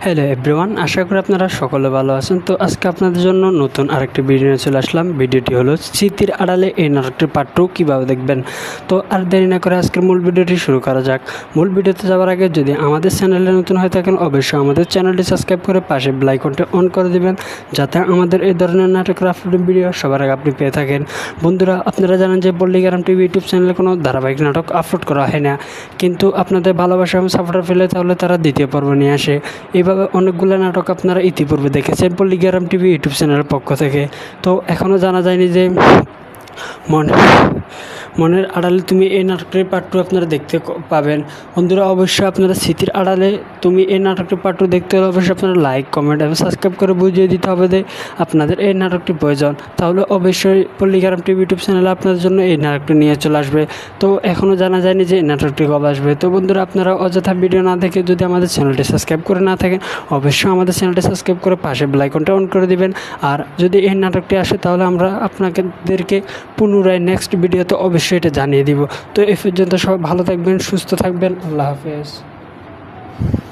Hello everyone, আশা করি আপনারা সকলে ভালো আছেন। তো আজকে আপনাদের জন্য নতুন আরেকটি ভিডিও নিয়ে চলে আসলাম। ভিডিওটি হলো স্মৃতির আড়ালে এই নাটকটির পার্ট 2 কীভাবে দেখবেন। তো আর দেরি না করে আজকের মূল ভিডিওটি শুরু করা যাক। মূল ভিডিওতে যাওয়ার আগে যদি আমাদের চ্যানেলে নতুন হয়ে থাকেন অবশ্যই আমাদের চ্যানেলটি সাবস্ক্রাইব করে পাশে বেল আইকনটি অন করে দিবেন, যাতে আমাদের এই ধরনের নাটকের আপলোডিং ভিডিও সবার আগে আপনি পেয়ে থাকেন। বন্ধুরা, আপনারা জানেন যে পল্লিগ্রাম টিভি ইউটিউব চ্যানেলে কোনো ধারাবাহিক নাটক আপলোড করা হয় না, কিন্তু আপনাদের ভালোবাসা এবং সাপোর্টার পেলে তাহলে তারা দ্বিতীয় পর্ব নিয়ে আসে। এইভাবে অনেকগুলো নাটক আপনারা ইতিপূর্বে দেখেছেন পল্লিগ্রাম টিভি ইউটিউব চ্যানেলের পক্ষ থেকে। তো এখনও জানা যায়নি যে মনের আড়ালে তুমি এই নাটকটির পার্ট 2 আপনারা দেখতে পাবেন। বন্ধুরা, অবশ্যই আপনারা স্মৃতির আড়ালে তুমি এই নাটকটির পার্ট 2 দেখতে হলে অবশ্যই আপনারা লাইক, কমেন্ট এবং সাবস্ক্রাইব করে বুঝিয়ে দিতে হবে যে আপনাদের এই নাটকটি প্রয়োজন। তাহলে অবশ্যই পল্লিগ্রাম টিভি ইউটিউব চ্যানেলে আপনাদের জন্য এই নাটকটি নিয়ে চলে আসবে। তো এখনও জানা যায়নি যে এই নাটকটি কবে আসবে। তো বন্ধুরা, আপনারা অযথা ভিডিও না দেখে যদি আমাদের চ্যানেলটি সাবস্ক্রাইব করে না থাকেন অবশ্যই আমাদের চ্যানেলটি সাবস্ক্রাইব করে পাশে বেল আইকনটা অন করে দিবেন। আর যদি এই নাটকটি আসে তাহলে আমরা আপনাদেরকে পুনরায় নেক্সট ভিডিওতে অবশ্যই এটা জানিয়ে দিব। তো এই পর্যন্ত সবাই ভালো থাকবেন, সুস্থ থাকবেন। আল্লাহ হাফেজ।